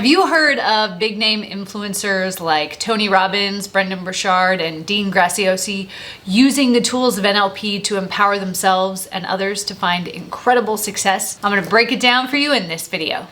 Have you heard of big name influencers like Tony Robbins, Brendan Burchard, and Dean Graziosi using the tools of NLP to empower themselves and others to find incredible success? I'm going to break it down for you in this video.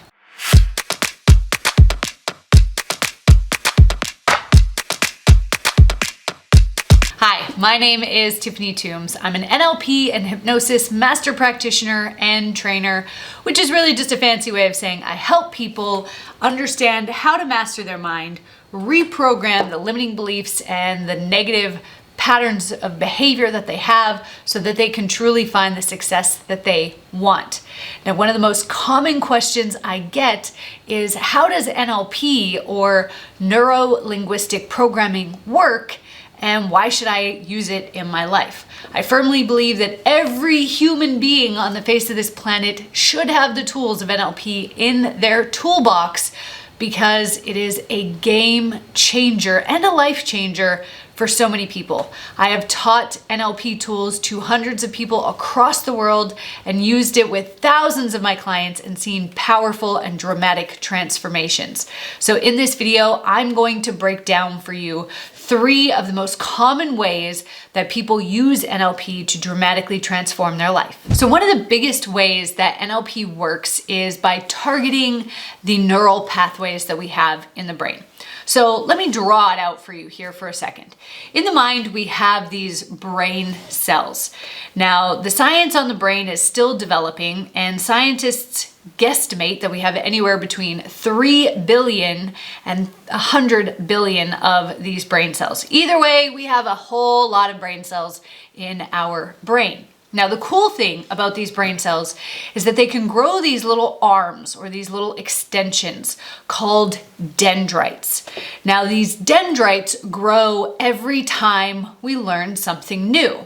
Hi, my name is Tiffany Toombs. I'm an NLP and hypnosis master practitioner and trainer, which is really just a fancy way of saying I help people understand how to master their mind, reprogram the limiting beliefs and the negative patterns of behavior that they have so that they can truly find the success that they want. Now, one of the most common questions I get is, how does NLP or Neuro-Linguistic Programming work? And why should I use it in my life? I firmly believe that every human being on the face of this planet should have the tools of NLP in their toolbox because it is a game changer and a life changer for so many people. I have taught NLP tools to hundreds of people across the world and used it with thousands of my clients and seen powerful and dramatic transformations. So in this video, I'm going to break down for you 3 of the most common ways that people use NLP to dramatically transform their life. So one of the biggest ways that NLP works is by targeting the neural pathways that we have in the brain. So let me draw it out for you here for a second. In the mind, we have these brain cells. Now, the science on the brain is still developing, and scientists guesstimate that we have anywhere between 3 billion and 100 billion of these brain cells. Either way, we have a whole lot of brain cells in our brain. Now, the cool thing about these brain cells is that they can grow these little arms or these little extensions called dendrites. Now, these dendrites grow every time we learn something new.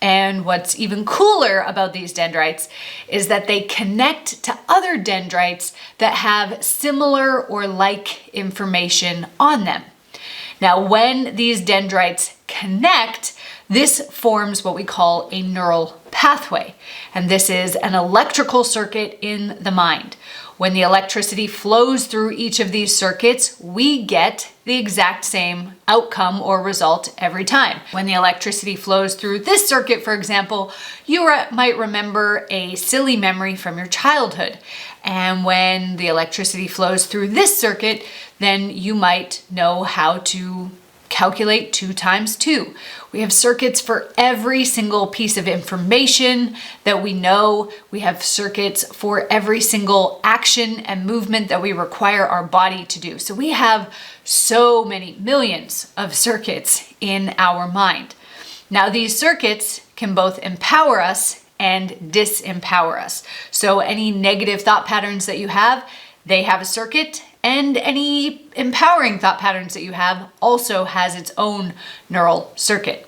And what's even cooler about these dendrites is that they connect to other dendrites that have similar or like information on them. Now, when these dendrites connect, this forms what we call a neural pathway. And this is an electrical circuit in the mind. When the electricity flows through each of these circuits, we get the exact same outcome or result every time. When the electricity flows through this circuit, for example, you might remember a silly memory from your childhood. And when the electricity flows through this circuit, then you might know how to calculate 2 times 2. We have circuits for every single piece of information that we know. We have circuits for every single action and movement that we require our body to do. So we have so many millions of circuits in our mind. Now, these circuits can both empower us and disempower us. So any negative thought patterns that you have, they have a circuit, and any empowering thought patterns that you have also has its own neural circuit.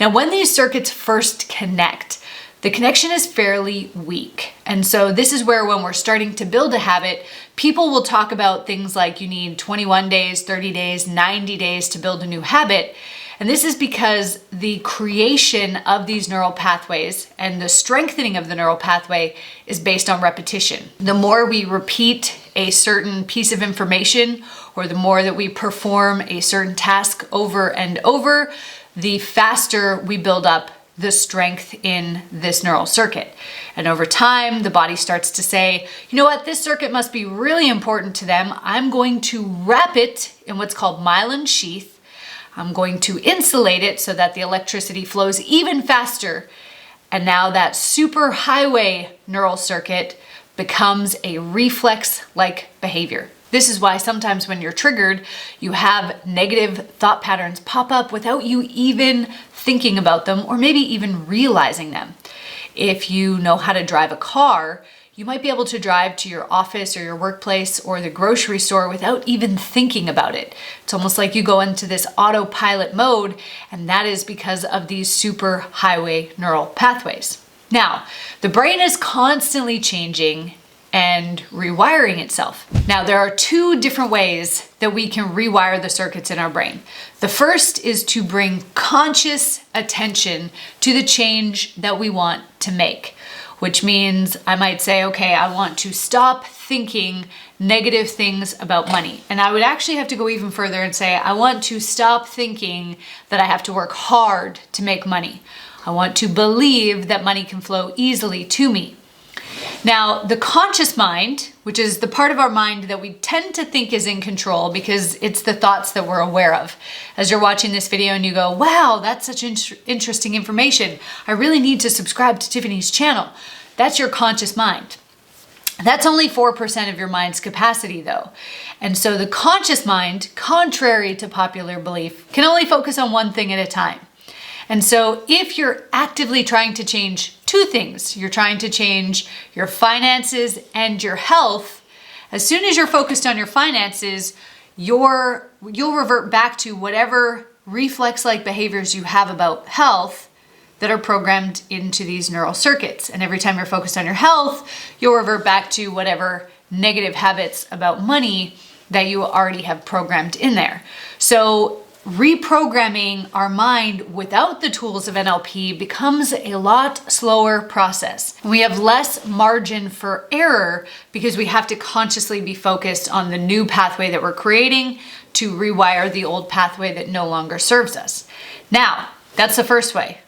Now, when these circuits first connect, the connection is fairly weak. And so this is where, when we're starting to build a habit, people will talk about things like you need 21 days, 30 days, 90 days to build a new habit. And this is because the creation of these neural pathways and the strengthening of the neural pathway is based on repetition. The more we repeat a certain piece of information, or the more that we perform a certain task over and over, the faster we build up the strength in this neural circuit. And over time, the body starts to say, you know what, this circuit must be really important to them. I'm going to wrap it in what's called myelin sheath. I'm going to insulate it so that the electricity flows even faster. And now that superhighway neural circuit becomes a reflex-like behavior. This is why sometimes when you're triggered, you have negative thought patterns pop up without you even thinking about them or maybe even realizing them. If you know how to drive a car, you might be able to drive to your office or your workplace or the grocery store without even thinking about it. It's almost like you go into this autopilot mode, and that is because of these superhighway neural pathways. Now, the brain is constantly changing and rewiring itself. Now, there are 2 different ways that we can rewire the circuits in our brain. The first is to bring conscious attention to the change that we want to make, which means I might say, okay, I want to stop thinking negative things about money. And I would actually have to go even further and say, I want to stop thinking that I have to work hard to make money. I want to believe that money can flow easily to me. Now, the conscious mind, which is the part of our mind that we tend to think is in control because it's the thoughts that we're aware of. As you're watching this video and you go, wow, that's such interesting information. I really need to subscribe to Tiffany's channel. That's your conscious mind. That's only 4% of your mind's capacity though. And so the conscious mind, contrary to popular belief, can only focus on one thing at a time. And so if you're actively trying to change two things, you're trying to change your finances and your health, as soon as you're focused on your finances, you'll revert back to whatever reflex-like behaviors you have about health that are programmed into these neural circuits. And every time you're focused on your health, you'll revert back to whatever negative habits about money that you already have programmed in there. So reprogramming our mind without the tools of NLP becomes a lot slower process. We have less margin for error because we have to consciously be focused on the new pathway that we're creating to rewire the old pathway that no longer serves us. Now, that's the first way.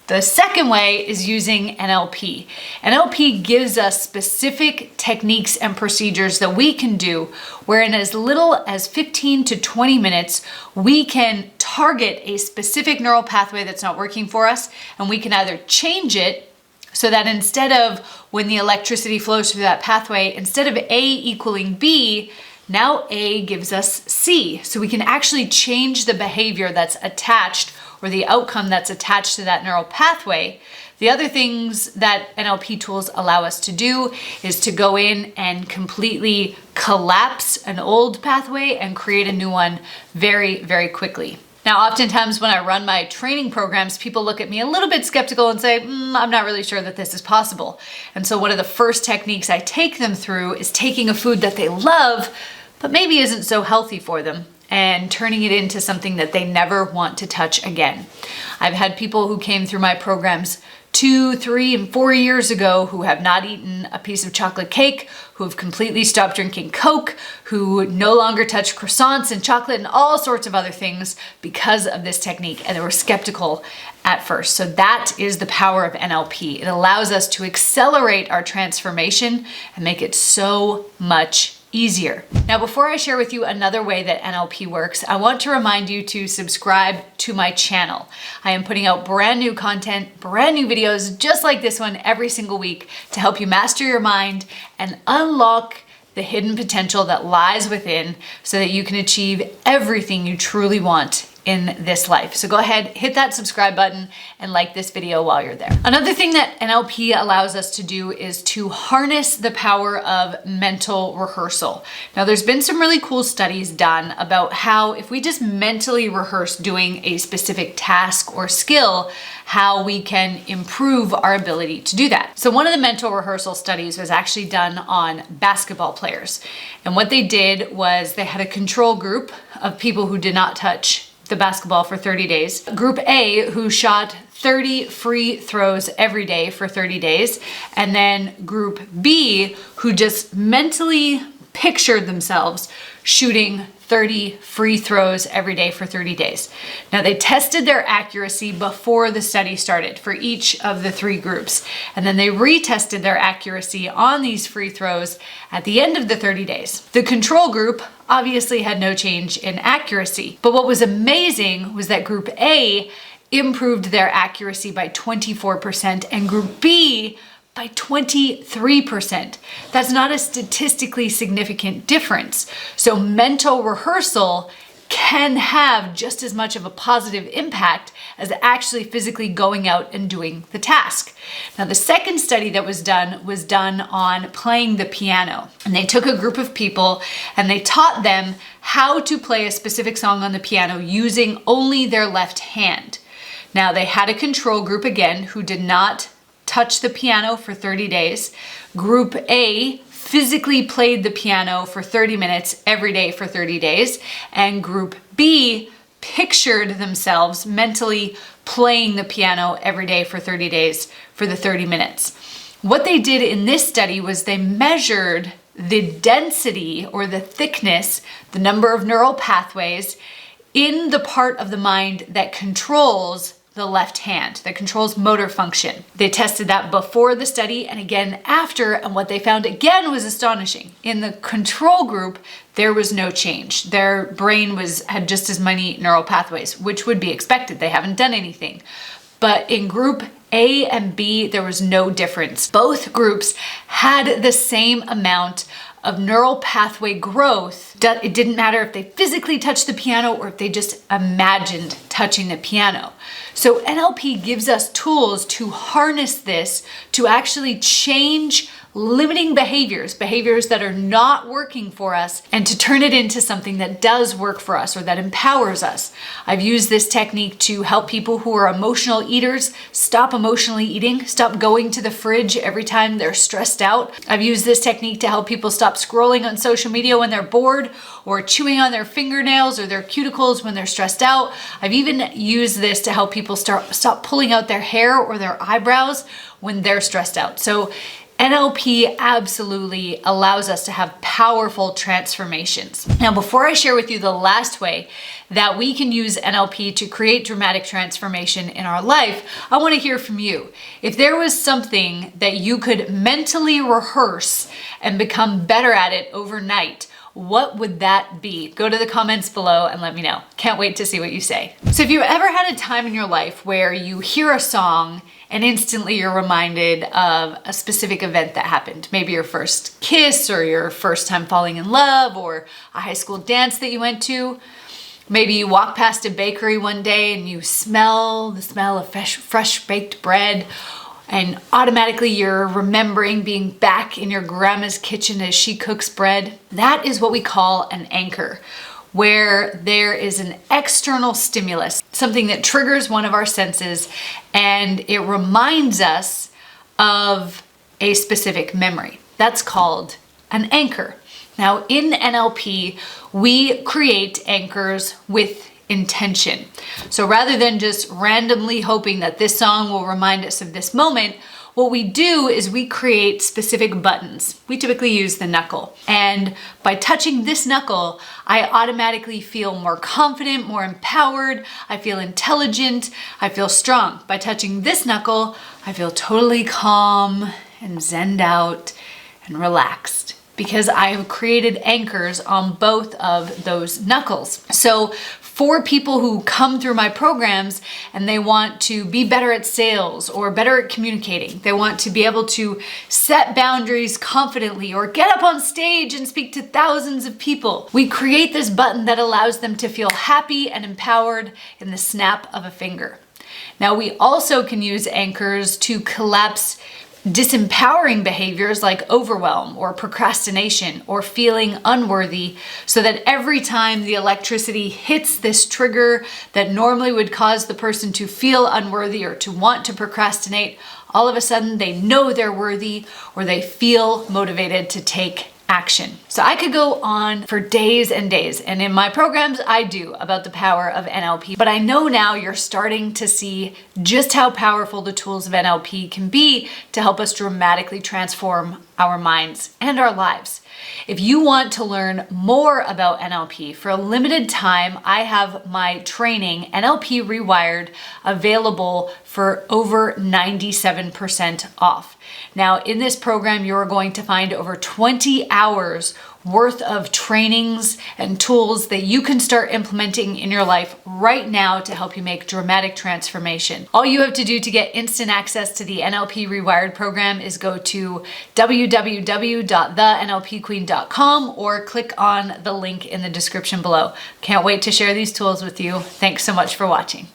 The second way is using NLP. NLP gives us specific techniques and procedures that we can do where in as little as 15 to 20 minutes, we can target a specific neural pathway that's not working for us, and we can either change it so that instead of when the electricity flows through that pathway, instead of A equaling B, now A gives us C. So we can actually change the behavior that's attached or the outcome that's attached to that neural pathway. The other things that NLP tools allow us to do is to go in and completely collapse an old pathway and create a new one very, very quickly. Now, oftentimes when I run my training programs, people look at me a little bit skeptical and say, I'm not really sure that this is possible. And so one of the first techniques I take them through is taking a food that they love, but maybe isn't so healthy for them, and turning it into something that they never want to touch again. I've had people who came through my programs 2, 3, and 4 years ago who have not eaten a piece of chocolate cake, who have completely stopped drinking Coke, who no longer touch croissants and chocolate and all sorts of other things because of this technique, and they were skeptical at first. So that is the power of NLP. It allows us to accelerate our transformation and make it so much easier. Now, before I share with you another way that NLP works, I want to remind you to subscribe to my channel. I am putting out brand new content, brand new videos just like this one every single week to help you master your mind and unlock the hidden potential that lies within so that you can achieve everything you truly want in this life. So go ahead, hit that subscribe button and like this video while you're there. Another thing that NLP allows us to do is to harness the power of mental rehearsal. Now, there's been some really cool studies done about how if we just mentally rehearse doing a specific task or skill, how we can improve our ability to do that. So one of the mental rehearsal studies was actually done on basketball players. And what they did was they had a control group of people who did not touch the basketball for 30 days. Group A, who shot 30 free throws every day for 30 days. And then Group B, who just mentally pictured themselves shooting 30 free throws every day for 30 days. Now, they tested their accuracy before the study started for each of the three groups. And then they retested their accuracy on these free throws at the end of the 30 days. The control group obviously had no change in accuracy. But what was amazing was that Group A improved their accuracy by 24% and Group B by 23%. That's not a statistically significant difference. So mental rehearsal can have just as much of a positive impact as actually physically going out and doing the task. Now, the second study that was done on playing the piano. And they took a group of people and they taught them how to play a specific song on the piano using only their left hand. Now, they had a control group again who did not touch the piano for 30 days. Group A physically played the piano for 30 minutes every day for 30 days. And Group B pictured themselves mentally playing the piano every day for 30 days for the 30 minutes. What they did in this study was they measured the density or the thickness, the number of neural pathways in the part of the mind that controls the left hand, that controls motor function. They tested that before the study and again after, and what they found again was astonishing. In the control group, there was no change. Their brain had just as many neural pathways, which would be expected. They haven't done anything. But in group A and B, there was no difference. Both groups had the same amount of neural pathway growth. It didn't matter if they physically touched the piano or if they just imagined touching the piano. So NLP gives us tools to harness this to actually change limiting behaviors that are not working for us, and to turn it into something that does work for us or that empowers us. I've used this technique to help people who are emotional eaters stop emotionally eating, stop going to the fridge every time they're stressed out. I've used this technique to help people stop scrolling on social media when they're bored, or chewing on their fingernails or their cuticles when they're stressed out. I've even used this to help people stop pulling out their hair or their eyebrows when they're stressed out. So NLP absolutely allows us to have powerful transformations. Now, before I share with you the last way that we can use NLP to create dramatic transformation in our life, I want to hear from you. If there was something that you could mentally rehearse and become better at it overnight, what would that be? Go to the comments below and let me know. Can't wait to see what you say. So if you ever had a time in your life where you hear a song and instantly you're reminded of a specific event that happened, maybe your first kiss or your first time falling in love or a high school dance that you went to. Maybe you walk past a bakery one day and you smell the smell of fresh baked bread, and automatically you're remembering being back in your grandma's kitchen as she cooks bread. That is what we call an anchor, where there is an external stimulus, something that triggers one of our senses, and it reminds us of a specific memory. That's called an anchor. Now, in NLP, we create anchors with intention. So rather than just randomly hoping that this song will remind us of this moment, what we do is we create specific buttons. We typically use the knuckle. And by touching this knuckle, I automatically feel more confident, more empowered. I feel intelligent. I feel strong. By touching this knuckle, I feel totally calm and zenned out and relaxed, because I have created anchors on both of those knuckles. So for people who come through my programs and they want to be better at sales or better at communicating, they want to be able to set boundaries confidently or get up on stage and speak to thousands of people, we create this button that allows them to feel happy and empowered in the snap of a finger. Now, we also can use anchors to collapse disempowering behaviors like overwhelm or procrastination or feeling unworthy, so that every time the electricity hits this trigger that normally would cause the person to feel unworthy or to want to procrastinate, all of a sudden they know they're worthy or they feel motivated to take action. So I could go on for days and days, and in my programs I do, about the power of NLP, but I know now you're starting to see just how powerful the tools of NLP can be to help us dramatically transform our minds and our lives. If you want to learn more about NLP, for a limited time, I have my training, NLP Rewired, available for over 97% off. Now, in this program, you're going to find over 20 hours worth of trainings and tools that you can start implementing in your life right now to help you make dramatic transformation. All you have to do to get instant access to the NLP Rewired program is go to www.thenlpqueen.com or click on the link in the description below. Can't wait to share these tools with you. Thanks so much for watching.